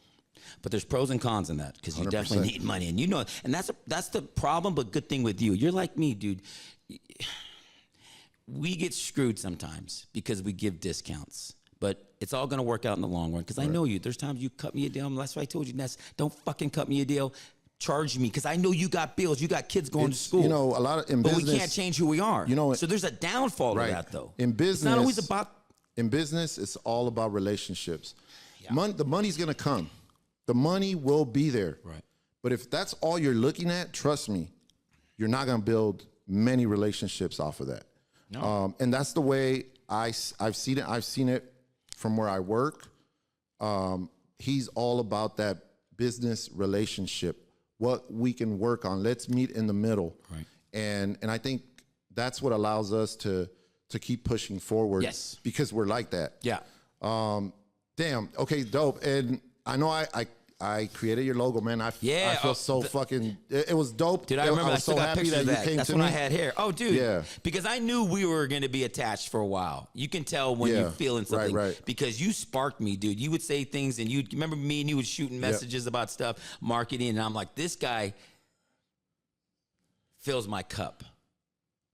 But there's pros and cons in that, because you 100%. definitely need money. And you know, and that's the problem, but good thing with you. You're like me, dude. We get screwed sometimes because we give discounts. But it's all going to work out in the long run, because I know you. There's times you cut me a deal. That's why I told you, Ness, don't fucking cut me a deal. Charge me, because I know you got bills. You got kids going to school. You know, a lot of in but business, we can't change who we are. You know, so there's a downfall right. to that, though. In business, it's not always about. In business, it's all about relationships. Yeah. The money's going to come. The money will be there. Right. But if that's all you're looking at, trust me, you're not going to build many relationships off of that. No. And that's the way I've seen it. I've seen it from where I work. He's all about that business relationship, what we can work on. Let's meet in the middle. Right. And I think that's what allows us to keep pushing forward. Yes. Because we're like that. Yeah. Damn. Okay, dope. And I know I created your logo, man. I feel so fucking. It was dope. Dude, I remember. I was still so got happy pictures that of you that. came That's to when me. I had hair. Oh, dude. Yeah. Because I knew we were going to be attached for a while. You can tell when you're feeling something. Right. Because you sparked me, dude. You would say things, and you remember me and you was shooting messages about stuff, marketing, and I'm like, this guy fills my cup.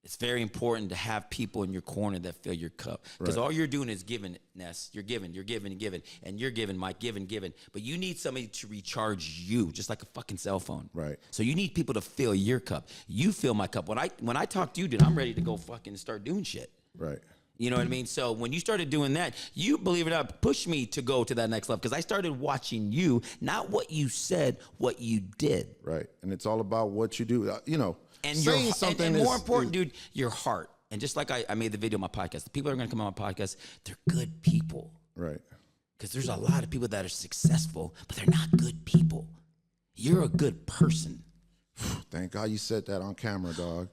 It's very important to have people in your corner that fill your cup, because all you're doing is giving, Ness. You're giving, and you're giving, Mike, giving. But you need somebody to recharge you, just like a fucking cell phone. Right. So you need people to fill your cup. You fill my cup. When I talk to you, dude, I'm ready to go fucking start doing shit. Right. You know what I mean? So when you started doing that, you, believe it or not, pushed me to go to that next level, because I started watching you, not what you said, what you did. Right. And it's all about what you do. You know. And saying something and more is, important, dude, your heart. And just like I made the video on my podcast, the people that are going to come on my podcast, they're good people. Right. Because there's a lot of people that are successful, but they're not good people. You're a good person. Thank God you said that on camera, dog.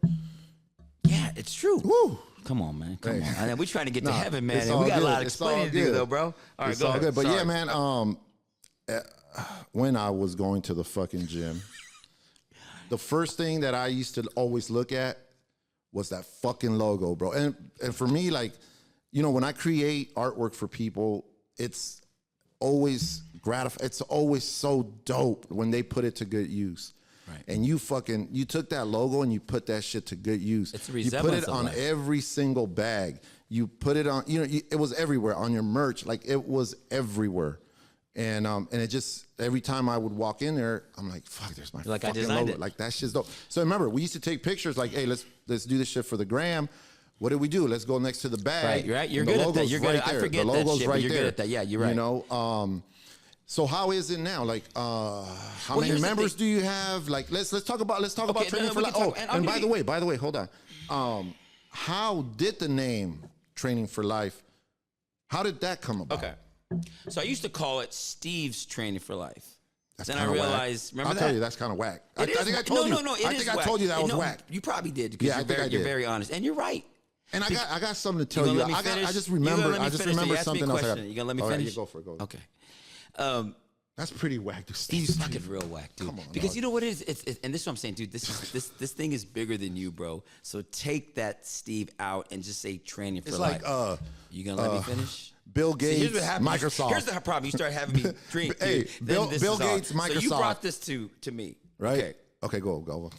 Yeah, it's true. Woo. Come on, man. Come on. And we're trying to get to heaven, man. it's And we all got a lot of good. It's all explaining to do, good. though, bro. All right, It's go all ahead. good. But Sorry. yeah, man, when I was going to the fucking gym, the first thing that I used to always look at was that fucking logo, bro. And for me, like, you know, when I create artwork for people, it's always gratifying. It's always so dope when they put it to good use. Right. And you took that logo and you put that shit to good use. It's a you put resemblance it of on life. every single bag. You put it on, it was everywhere on your merch. Like, it was everywhere. And it just, every time I would walk in there, I'm like, fuck, there's my Like, I fucking designed logo. it. Like, that shit's dope. So remember, we used to take pictures like, hey, let's do this shit for the gram. What did we do? Let's go next to the bag. Right. You're And the good at that. logo's You're good right at, I there. forget the that logo's shit, right but you're there. good at that. Yeah, you're right. You know, so how is it now? Like, how many here's the members thing. do you have? Like, let's talk about training for we life. can Oh, talk, and I'll and give by the way, hold on. How did the name Training for Life? How did that come about? Okay. So I used to call it Steve's Training for Life. That's Then I kinda whack. realized, remember I'll that? tell you, that's kind of whack. I think I told you. No, it I is think I whack. told you that was No, whack. You probably did, because Yeah, I think I you're did. very honest, and you're right. And I got something to You tell you. gonna let me finish? I just You gonna remember. let me I just finish? remember You asked me a something else. question. You gonna let me All right, finish? you go for it. Go. Okay. That's pretty whack. It's Steve's fucking real whack, dude. Come on, because dog. you know what it is? It's and this is what I'm saying, dude. This thing is bigger than you, bro. So take that Steve out and just say Training for It's Life. like you gonna let me finish? Bill See, here's Gates, what happens. Microsoft. Here's the problem. You start having me drink. Hey, dude. Then this Bill is off. Gates, So you Microsoft. brought this to me, Right. Okay. Go.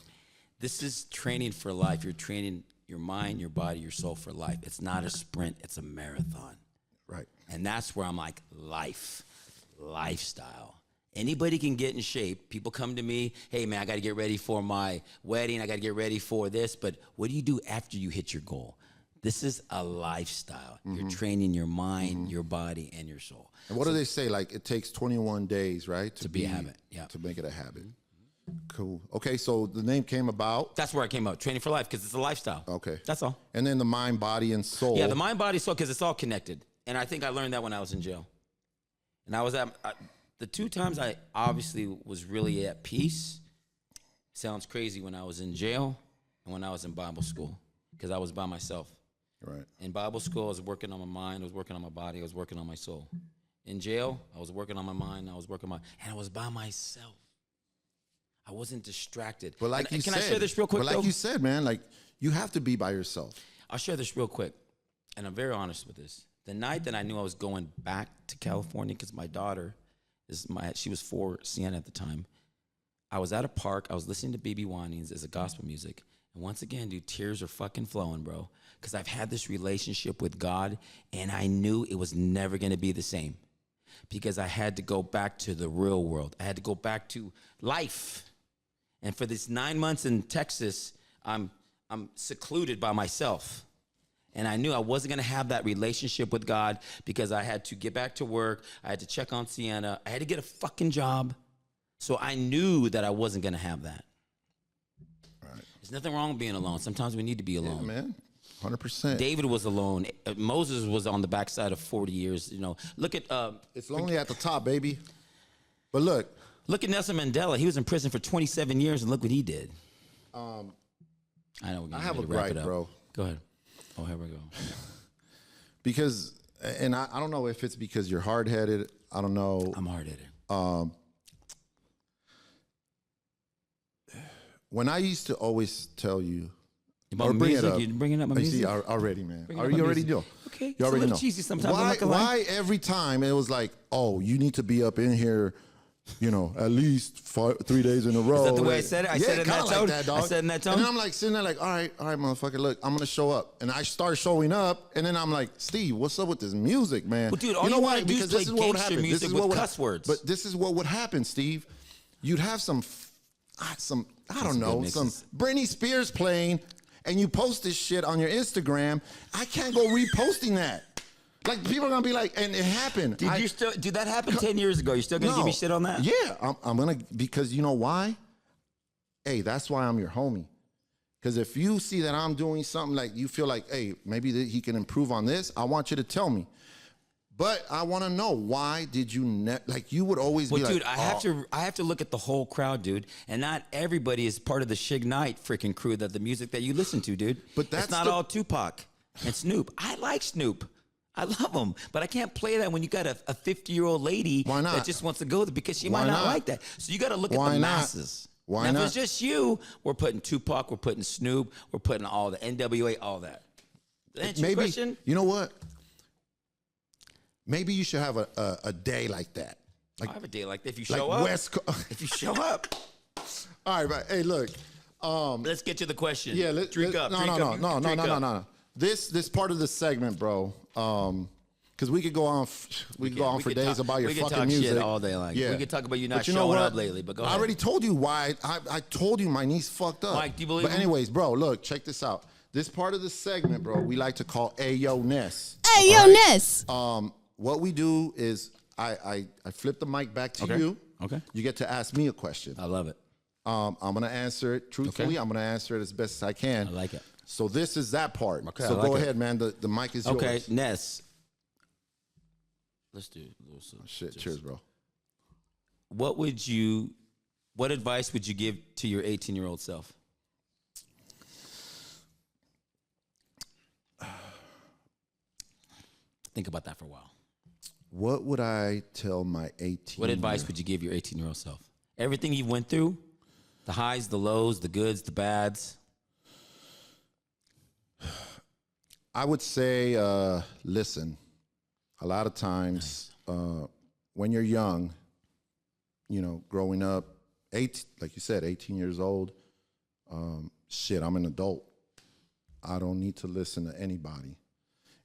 This is training for life. You're training your mind, your body, your soul for life. It's not a sprint. It's a marathon. Right. And that's where I'm like, lifestyle. Anybody can get in shape. People come to me, hey, man, I got to get ready for my wedding. I got to get ready for this. But what do you do after you hit your goal? This is a lifestyle. You're training your mind, your body, and your soul. And what do they say? Like, it takes 21 days, right? To be a habit, yeah. To make it a habit. Cool. Okay, so the name came about. That's where I came out, Training for Life, because it's a lifestyle. Okay. That's all. And then the mind, body, and soul. Yeah, the mind, body, soul, because it's all connected. And I think I learned that when I was in jail. And I was at, The 2 times I obviously was really at peace, sounds crazy, when I was in jail and when I was in Bible school, because I was by myself. Right. In Bible school, I was working on my mind, I was working on my body, I was working on my soul. In jail, I was working on my mind, I was working on and I was by myself. I wasn't distracted. But like and, you can said, I share this real quick? But like though? you said, man, like you have to be by yourself. I'll share this real quick, and I'm very honest with this. The night that I knew I was going back to California, because my daughter she was 4, Sienna at the time. I was at a park. I was listening to BB Winans as a gospel music, and once again, dude, tears are fucking flowing, bro. Because I've had this relationship with God, and I knew it was never gonna be the same. Because I had to go back to the real world. I had to go back to life. And for this 9 months in Texas, I'm secluded by myself. And I knew I wasn't going to have that relationship with God because I had to get back to work. I had to check on Sienna. I had to get a fucking job. So I knew that I wasn't going to have that. Right. There's nothing wrong with being alone. Sometimes we need to be alone. Yeah, man. 100%. David was alone. Moses was on the backside of 40 years. You know, look at It's lonely at the top, baby. But look at Nelson Mandela. He was in prison for 27 years, and look what he did. I know. I have a gripe, bro. Go ahead. Oh, here we go. Because, and I don't know if it's because you're hard-headed. I don't know. I'm hard-headed. When I used to always tell you, About or bring music? it up. You bringing up my You music? see, already, man. Bring You up my already music. know. Okay, You it's a already little know. cheesy sometimes, I'm not gonna lie. Why every time it was like, oh, you need to be up in here, you know, at least 3 days in a row. Is that the way I said it? I said it in kinda that tone? Like that, dog. I said in that tone? And then I'm like sitting there like, all right, motherfucker, look, I'm going to show up. And I start showing up, and then I'm like, Steve, what's up with this music, man? Well, dude, all you know you why? wanna do is Because play this is what would gangster happen. music This is with what would cuss words. But this is what would happen, Steve. You'd have some, I don't know, good some mixes. Britney Spears playing, and you post this shit on your Instagram. I can't go reposting that. Like, people are going to be like, and it happened. Did that happen 10 years ago? You still going to give me shit on that? Yeah, I'm going to, because you know why? Hey, that's why I'm your homie. Because if you see that I'm doing something like you feel like, hey, maybe he can improve on this, I want you to tell me. But I want to know, why did you like you would always be Well, dude, like, I have to look at the whole crowd, dude, and not everybody is part of the Suge Knight freaking crew that the music that you listen to, dude. But that's it's not all Tupac and Snoop. I like Snoop. I love him, but I can't play that when you got a 50-year-old lady Why not? that just wants to go there because she Why might not not? like that. So you got to look at Why the not? masses. Why now, not? if it's just you, we're putting Tupac, we're putting Snoop, we're putting all the NWA, all that. Answer your maybe, question? you know what? Maybe you should have a day like that. Like, I have a day like that if you like show up. West Coast. If you show up. All right, but hey, look. Let's get to the question. Yeah, drink up. No. This part of the segment, bro. Because we could go on, we could go on for days about your fucking talk music shit all day long. Yeah, We could talk about you not But you know showing what? up lately. But go ahead. I already told you why. I told you my niece fucked up. Mike, do you believe But him? anyways, bro, look, check this out. This part of the segment, bro, we like to call Ayo Ness. Ayo Ness. What we do is I flip the mic back to you. Okay. You get to ask me a question. I love it. I'm gonna answer it truthfully. Okay. I'm gonna answer it as best as I can. I like it. So this is that part. Okay, so I like go it. ahead, man. The mic is yours. Okay, Ness. Let's do a little Shit. Cheers, bro. What advice would you give to your 18-year-old self? Think about that for a while. What would I tell my 18? What advice would you give your 18-year-old self? Everything you went through, the highs, the lows, the goods, the bads. I would say, listen. A lot of times, when you're young, you know, growing up, like you said, 18 years old, shit, I'm an adult. I don't need to listen to anybody.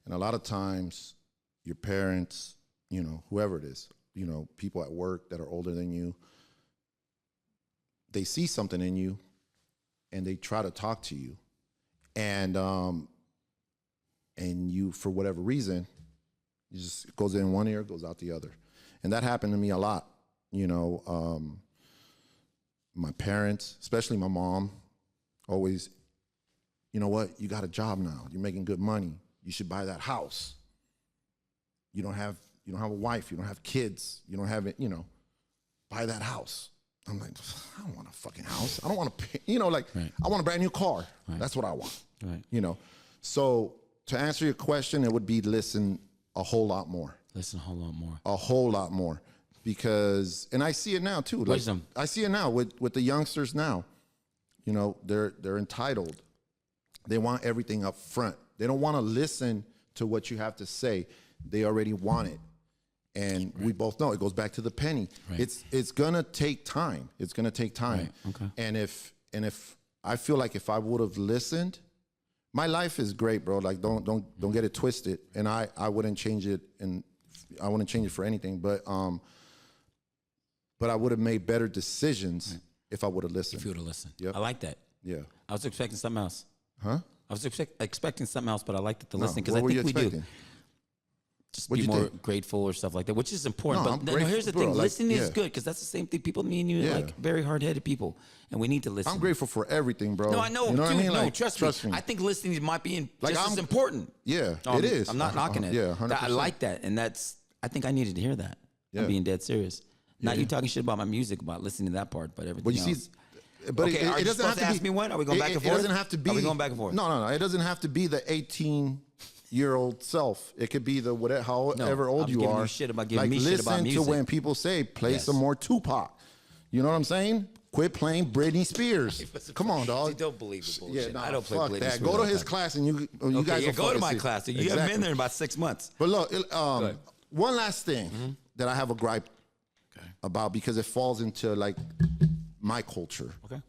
And a lot of times, your parents, you know, whoever it is, you know, people at work that are older than you, they see something in you, and they try to talk to you, and you, for whatever reason, it goes in one ear, goes out the other. And that happened to me a lot. You know, my parents, especially my mom, always, you know what, you got a job now. You're making good money. You should buy that house. You don't have a wife. You don't have kids. You don't have it, you know. buy that house. I'm like, I don't want a fucking house. I don't want to pay, you know, like I want a brand new car. That's what I want. Right. You know. So to answer your question, it would be listen a whole lot more. Listen a whole lot more. A whole lot more. Because, and I see it now too. Like, Wisdom. I see it now with the youngsters now. You know, they're entitled. They want everything up front. They don't want to listen to what you have to say. They already want it. And we both know it goes back to the penny. Right. It's gonna take time. It's gonna take time. Right. Okay. And if I feel like if I would have listened, my life is great, bro. Like don't get it twisted. And I wouldn't change it, and I wouldn't change it for anything. But I would have made better decisions if I would have listened. If you would have listened. Yep. I like that. Yeah. I was expecting something else. Huh? I was expecting something else, but I liked the No, listening because what I were think you we expecting? do. Just What'd be you more think? grateful or stuff like that, which is important. No, I'm But no, grateful, here's the bro, thing: like, listening is yeah. good because that's the same thing. People, me and you, Yeah. like very hard-headed people, and we need to listen. I'm grateful for everything, bro. No, I know, You know dude. what I mean? No, Like, trust me. I think listening might be Like, just as important. Yeah, it is. I'm not knocking it. Yeah, 100%. I like that, and I think I needed to hear that. Yeah. I'm being dead serious. Not you talking shit about my music, about listening to that part, but everything But you else. see, but Okay, are it you doesn't have supposed to to be. ask me when? Are we going back and It forth? doesn't have to be. Are we going back and forth? No. It doesn't have to be the 18-year-old self. It could be the whatever, however old I'm you giving are. you shit about giving like, me shit about listen music. to when people say, play Yes. some more Tupac. You know what I'm saying? Quit playing Britney Spears. Come on, dog. See, don't believe the bullshit. Yeah, nah, I don't play fuck Britney that. Spears Go all to the his time. class and you Okay, guys yeah, will go to fucking my see. class. You haven't Exactly. been there in about 6 months. But look, ahead. one last thing that I have a gripe about because it falls into like my culture. Okay.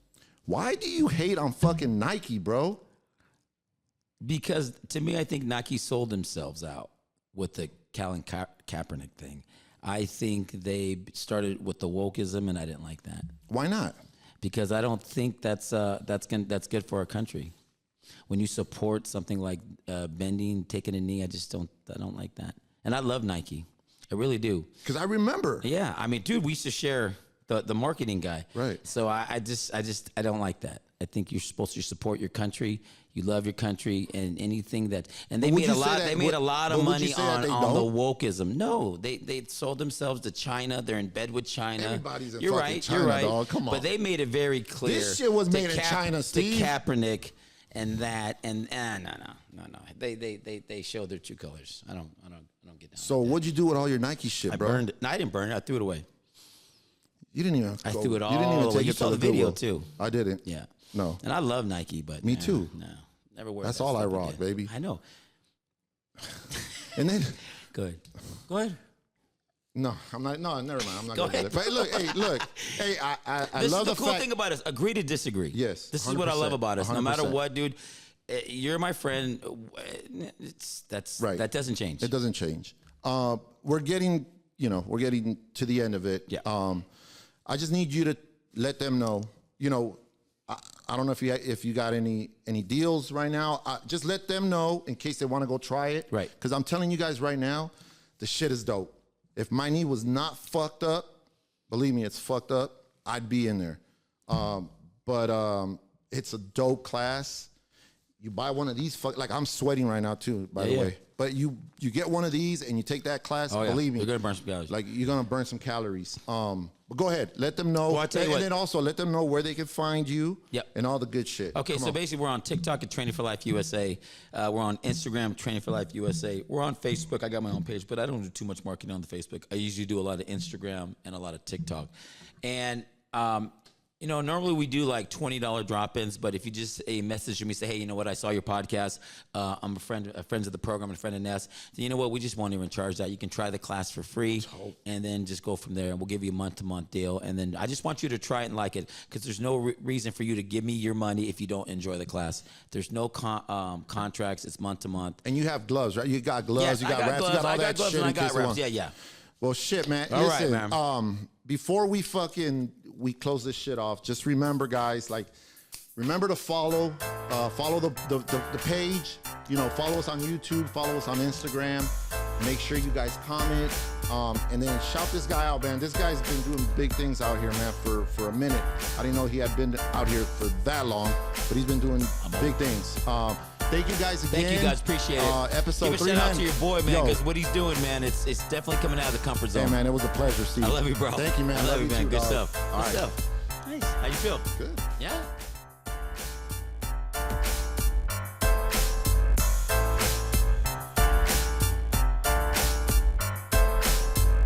Why do you hate on fucking Nike, bro? Because to me, I think Nike sold themselves out with the Colin Kaepernick thing. I think they started with the wokeism, and I didn't like that Why not? because I don't think that's good for our country. When you support something like bending, taking a knee, I don't like that. And I love Nike, I really do. Because I remember. Yeah, I mean, dude, we used to share the marketing guy. Right. So I don't like that. I think you're supposed to support your country. You love your country, and anything that, and they But would made you a say lot. that- They made a lot of but would you money say that they on the don't? wokeism. No, they sold themselves to China. They're in bed with China. Everybody's in you're fucking right. China, You're right. dog. Come on. But they made it very clear. This shit was to made in China, Steve. To Kaepernick and that and no. They showed their true colors. I don't get down. So what'd you do with all your Nike shit, I bro? burned it. No, I didn't burn it. I threw it away. You didn't even. I go- threw it You all didn't even the way. take You it to saw the video, Goodwill. too. I didn't. Yeah. No. And I love Nike, but Me too. No, never wear. That's that all I stuff rock, again. baby. I know. And then. Go ahead. No, I'm not. No, never mind. I'm not Go gonna do ahead. that. But look, hey, I This love is the the cool fact. thing about us. Agree to disagree. Yes, This is what I love 100%, about us. No matter 100%. what, dude, you're my friend. That's Right. That doesn't change. It doesn't change. We're getting to the end of it. Yeah. I just need you to let them know. I don't know if you got any deals right now. Just let them know in case they want to go try it. Right. Because I'm telling you guys right now, the shit is dope. If my knee was not fucked up, believe me, it's fucked up. I'd be in there. But it's a dope class. You buy one of these, like I'm sweating right now too, by the Yeah. way. But you get one of these and you take that class, Oh, yeah. believe me. You're gonna burn some calories. Like you're gonna burn some calories. But go ahead, let them know. Well, I tell you and what. then also let them know where they can find you. Yep. And all the good shit. Okay, Come so on. basically we're on TikTok at Training for Life USA. We're on Instagram, Training for Life USA. We're on Facebook. I got my own page, but I don't do too much marketing on the Facebook. I usually do a lot of Instagram and a lot of TikTok. And normally we do like $20 drop-ins, but if you just message me, say, hey, you know what, I saw your podcast. I'm a friend of the program and a friend of Ness. Then you know what, we just won't even charge that. You can try the class for free and then just go from there. And we'll give you a month-to-month deal. And then I just want you to try it and like it because there's no reason for you to give me your money if you don't enjoy the class. There's no contracts. It's month-to-month. And you have gloves, right? You got gloves, Yes, you I got got wraps, gloves, you got all I got that gloves shit and I in got case they wraps. want. Yeah. Well, shit, man. All right, Listen, man. Before we close this shit off, just remember, guys, remember to follow the page. Follow us on YouTube, follow us on Instagram. Make sure you guys comment, and then shout this guy out, man. This guy's been doing big things out here, man, for a minute. I didn't know he had been out here for that long, but he's been doing big things. Thank you guys again. Thank you guys. Appreciate it. Episode Give a 3, shout out man. to your boy, man, Yo. because what he's doing, man, it's definitely coming out of the comfort zone. Hey, man, it was a pleasure, Steve. I love you, bro. Thank you, man. I love you, man. too, Good dog. stuff. All Good right. stuff. Nice. How you feel? Good. Yeah.